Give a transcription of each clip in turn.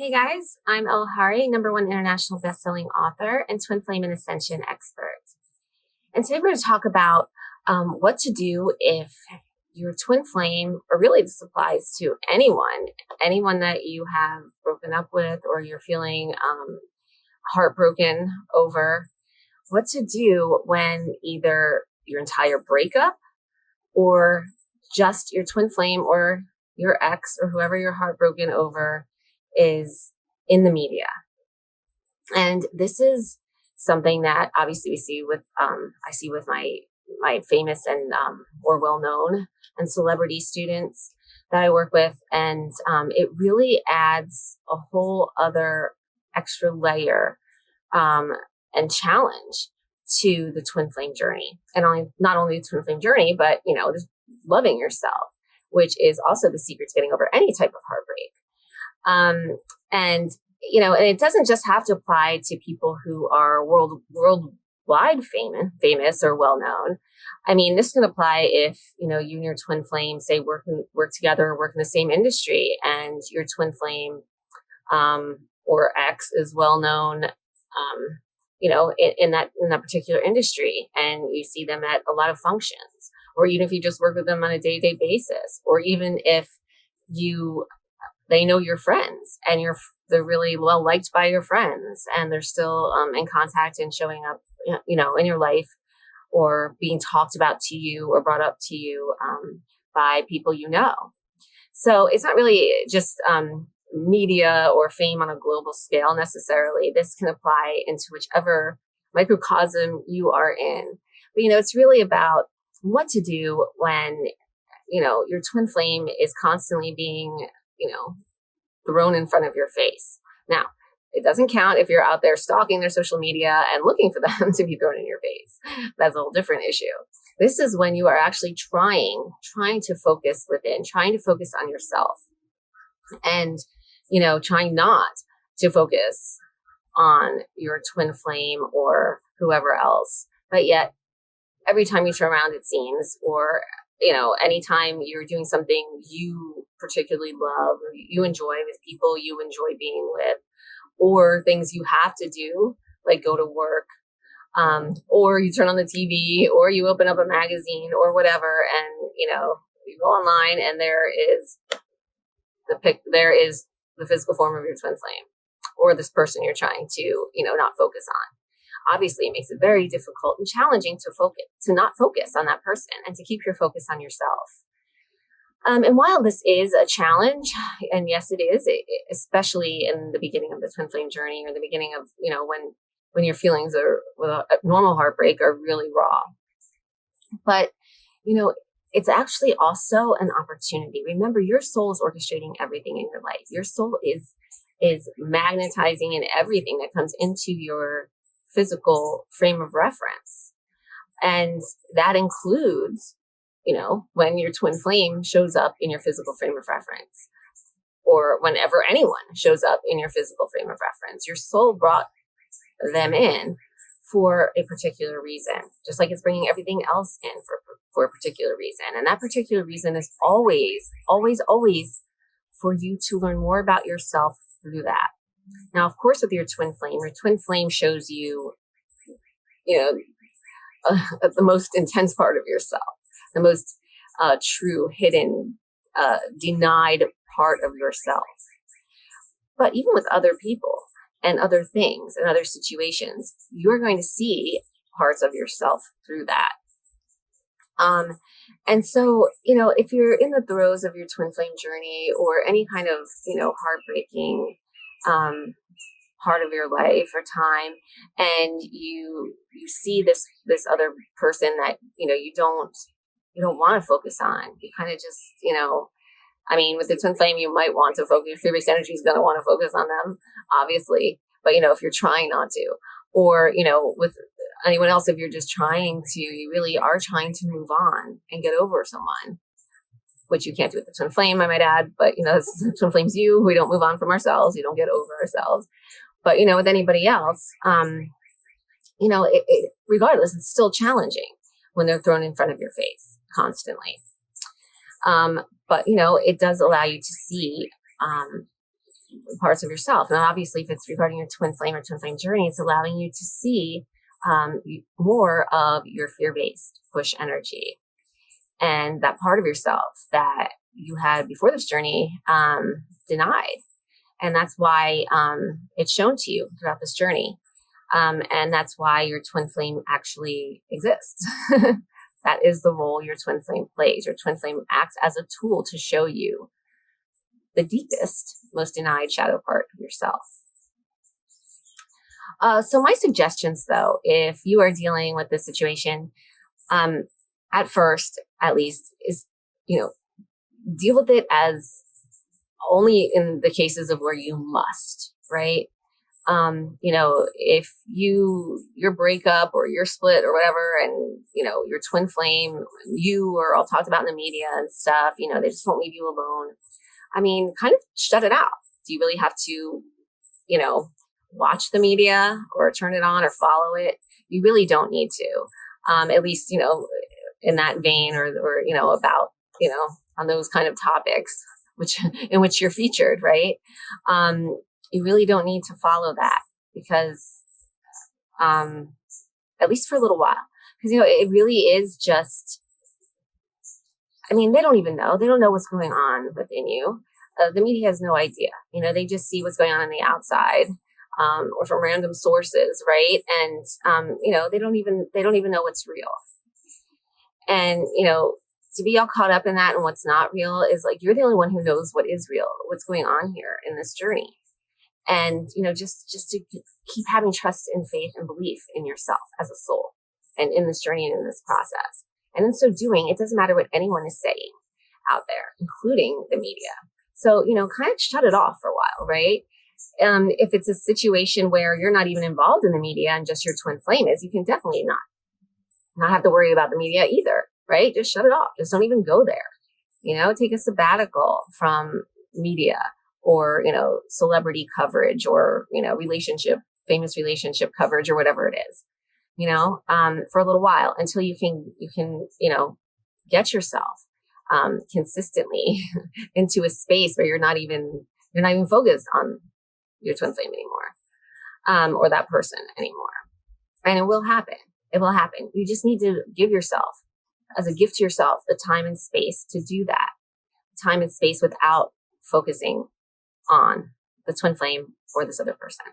Hey guys, I'm Elle Hari, #1 international best-selling author and Twin Flame and Ascension expert. And today we're going to talk about what to do if your twin flame, or really this applies to anyone that you have broken up with or you're feeling heartbroken over, what to do when either your entire breakup or just your twin flame or your ex or whoever you're heartbroken over is in the media. And this is something that obviously we see with I see with my famous and or well-known and celebrity students that I work with, and it really adds a whole other extra layer and challenge to the twin flame journey, and not only the twin flame journey, but just loving yourself, which is also the secret to getting over any type of heartbreak. And and it doesn't just have to apply to people who are worldwide famous or well known. I mean, this can apply if you and your twin flame say work together, work in the same industry, and your twin flame or ex is well known, in that particular industry, and you see them at a lot of functions, or even if you just work with them on a day-to-day basis, or even if they know your friends and they're really well liked by your friends, and they're still in contact and showing up, in your life, or being talked about to you or brought up to you by people you know. So it's not really just media or fame on a global scale necessarily. This can apply into whichever microcosm you are in. But it's really about what to do when your twin flame is constantly being thrown in front of your face. Now, it doesn't count if you're out there stalking their social media and looking for them to be thrown in your face. That's a whole different issue. This is when you are actually trying to focus within, trying to focus on yourself, and trying not to focus on your twin flame or whoever else. But yet, every time you turn around, it seems, or anytime you're doing something you particularly love or you enjoy with people you enjoy being with, or things you have to do, like go to work, or you turn on the TV, or you open up a magazine or whatever, and you go online, and there is the physical form of your twin flame, or this person you're trying to not focus on. Obviously, it makes it very difficult and challenging to not focus on that person and to keep your focus on yourself. And while this is a challenge, and yes, it is, especially in the beginning of the twin flame journey, or the beginning of, when your feelings with a normal heartbreak are really raw. But, it's actually also an opportunity. Remember, your soul is orchestrating everything in your life. Your soul is magnetizing in everything that comes into your physical frame of reference. And that includes, when your twin flame shows up in your physical frame of reference, or whenever anyone shows up in your physical frame of reference, your soul brought them in for a particular reason, just like it's bringing everything else in for a particular reason. And that particular reason is always, always, always for you to learn more about yourself through that. Now, of course, with your twin flame shows you, the most intense part of yourself, the most true, hidden, denied part of yourself. But even with other people and other things and other situations, you're going to see parts of yourself through that. And so, if you're in the throes of your twin flame journey, or any kind of, heartbreaking part of your life or time, and you see this other person that you don't want to focus on, you kind of just with the twin flame, you might want to focus. Your fear-based energy is going to want to focus on them, obviously, but if you're trying not to, or with anyone else, if you're just you really are trying to move on and get over someone, which you can't do with the twin flame, I might add, but the twin flame's you. We don't move on from ourselves. We don't get over ourselves. But with anybody else, regardless, it's still challenging when they're thrown in front of your face constantly. But it does allow you to see parts of yourself. And obviously, if it's regarding your twin flame or twin flame journey, it's allowing you to see more of your fear-based push energy and that part of yourself that you had before this journey denied. And that's why it's shown to you throughout this journey. And that's why your twin flame actually exists. That is the role your twin flame plays. Your twin flame acts as a tool to show you the deepest, most denied shadow part of yourself. So my suggestions, though, if you are dealing with this situation, at first, at least, is, deal with it as only in the cases of where you must, right? If your breakup or your split or whatever, and, your twin flame, you are all talked about in the media and stuff, they just won't leave you alone. I mean, kind of shut it out. Do you really have to, watch the media or turn it on or follow it? You really don't need to, at least, in that vein or about, on those kind of topics, in which you're featured, right? You really don't need to follow that because, at least for a little while, because, it really is just, they don't even know. They don't know what's going on within you. The media has no idea. They just see what's going on the outside, or from random sources, right? And they don't even know what's real. And to be all caught up in that and what's not real is like you're the only one who knows what is real, what's going on here in this journey. And just to keep having trust and faith and belief in yourself as a soul, and in this journey and in this process. And in so doing, it doesn't matter what anyone is saying out there, including the media. So, kind of shut it off for a while, right? If it's a situation where you're not even involved in the media and just your twin flame is, you can definitely not have to worry about the media either, right? Just shut it off. Just don't even go there. Take a sabbatical from media or, celebrity coverage or, famous relationship coverage or whatever it is, for a little while until you can, get yourself consistently into a space where you're not even focused on your twin flame anymore, or that person anymore. And it will happen. It will happen. You just need to give yourself, as a gift to yourself, the time and space to do that. Time and space without focusing on the twin flame or this other person.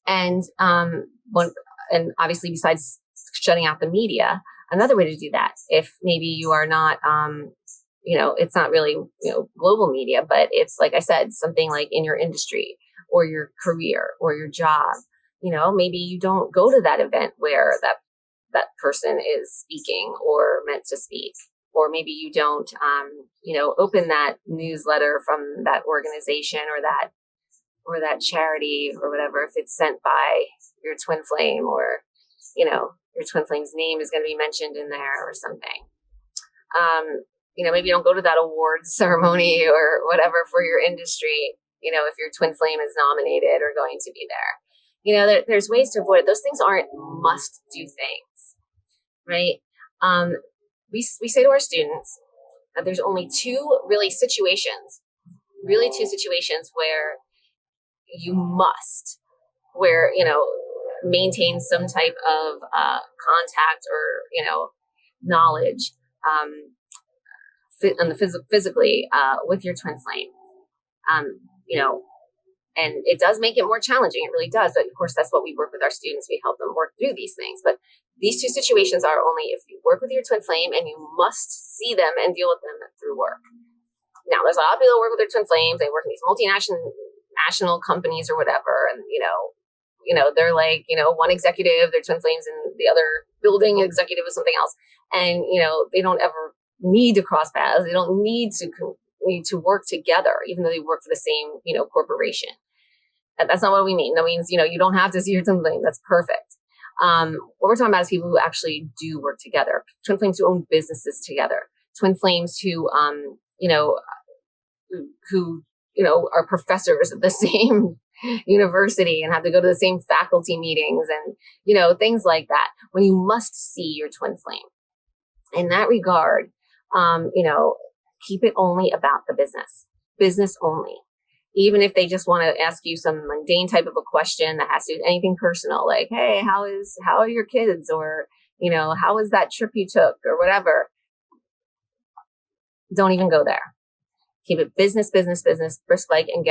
And and obviously, besides shutting out the media, another way to do that, if maybe you are not, it's not really, global media, but it's, like I said, something like in your industry or your career or your job, maybe you don't go to that event where that person is speaking or meant to speak. Or maybe you don't, open that newsletter from that organization or that charity or whatever, if it's sent by your twin flame or, your twin flame's name is going to be mentioned in there or something. Maybe you don't go to that awards ceremony or whatever for your industry, if your twin flame is nominated or going to be there. There's ways to avoid it. Those things aren't must do things, right? We say to our students that there's only two situations where you must, maintain some type of contact or, knowledge physically with your twin flame. And it does make it more challenging. It really does. But of course, that's what we work with our students. We help them work through these things. But these two situations are only if you work with your twin flame and you must see them and deal with them through work. Now, there's a lot of people that work with their twin flames. They work in these multinational companies or whatever. And, they're like, one executive, their twin flames, and the other building executive is something else. And, they don't ever need to cross paths. They don't need to work together, even though they work for the same, corporation. That's not what we mean. That means, you don't have to see your twin flame. That's perfect. What we're talking about is people who actually do work together. Twin flames who own businesses together. Twin flames who, are professors at the same university and have to go to the same faculty meetings and, things like that. When you must see your twin flame. In that regard, keep it only about the business only. even if they just want to ask you some mundane type of a question that has to do with anything personal, like, hey, how are your kids? Or, how was that trip you took or whatever? Don't even go there. Keep it business, business, business, brisk like, and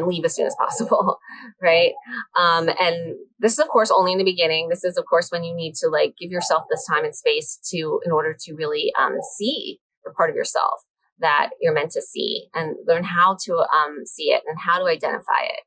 leave as soon as possible. Right. And this is, of course, only in the beginning. This is, of course, when you need to like give yourself this time and space in order to really see the part of yourself that you're meant to see, and learn how to see it and how to identify it.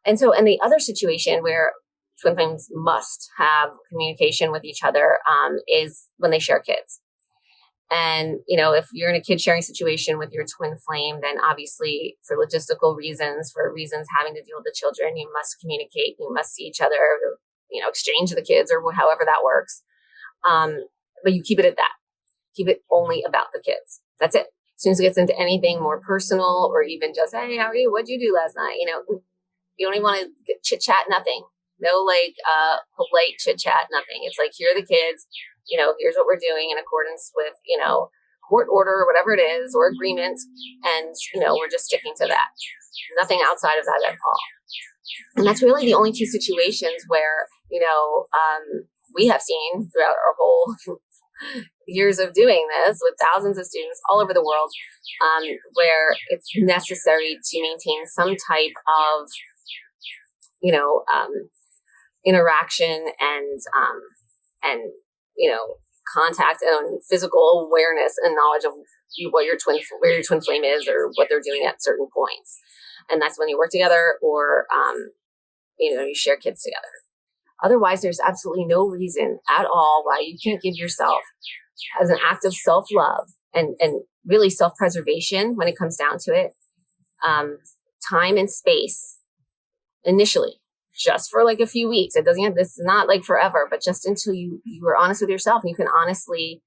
And so in the other situation where twin flames must have communication with each other is when they share kids. And, if you're in a kid sharing situation with your twin flame, then obviously for logistical reasons, for reasons having to deal with the children, you must communicate, you must see each other, exchange the kids or however that works. But you keep it at that. Keep it only about the kids. That's it. As soon as it gets into anything more personal, or even just, hey, how are you? What'd you do last night? You don't even want to chit chat, nothing. No, polite chit chat, nothing. It's like, here are the kids, here's what we're doing in accordance with, court order or whatever it is, or agreement. And, we're just sticking to that. Nothing outside of that at all. And that's really the only two situations where, we have seen throughout our whole years of doing this with thousands of students all over the world, where it's necessary to maintain some type of, interaction and contact and physical awareness and knowledge of where your twin flame is, or what they're doing at certain points. And that's when you work together, or you share kids together. Otherwise, there's absolutely no reason at all why you can't give yourself, as an act of self-love and really self-preservation when it comes down to it, time and space initially, just for like a few weeks. This is not like forever, but just until you are honest with yourself and you can honestly,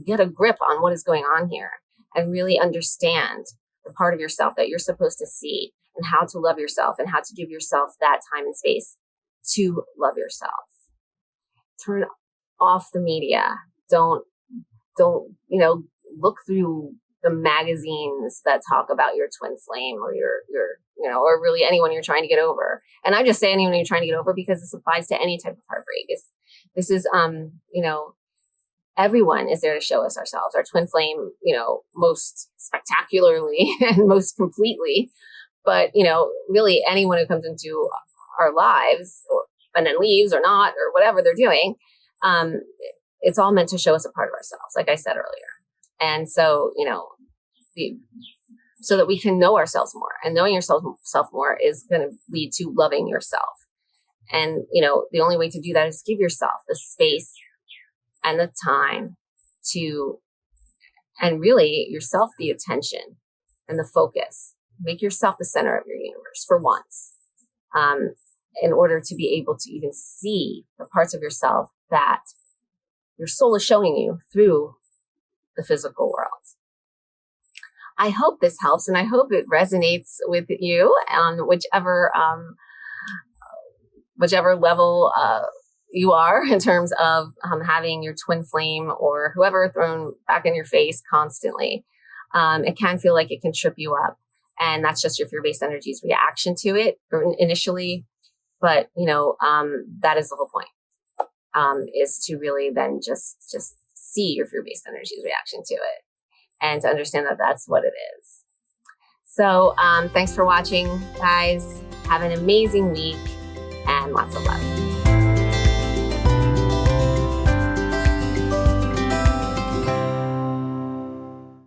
get a grip on what is going on here and really understand the part of yourself that you're supposed to see, and how to love yourself and how to give yourself that time and space to love yourself. Turn off the media. Don't, look through the magazines that talk about your twin flame, or or really anyone you're trying to get over. And I just say anyone you're trying to get over because this applies to any type of heartbreak. This is, everyone is there to show us ourselves, our twin flame, most spectacularly and most completely. But, really anyone who comes into our lives and then leaves or not, or whatever they're doing, it's all meant to show us a part of ourselves, like I said earlier. And so, so that we can know ourselves more, and knowing yourself more is going to lead to loving yourself. And, the only way to do that is give yourself the space and the time and really yourself the attention and the focus. Make yourself the center of your universe for once, in order to be able to even see the parts of yourself that your soul is showing you through the physical world. I hope this helps, and I hope it resonates with you on whichever level you are in terms of having your twin flame or whoever thrown back in your face constantly. It can feel like it can trip you up, and that's just your fear-based energy's reaction to it initially. But that is the whole point, is to really then just see your fear-based energy's reaction to it, and to understand that that's what it is. So thanks for watching, guys. Have an amazing week, and lots of love.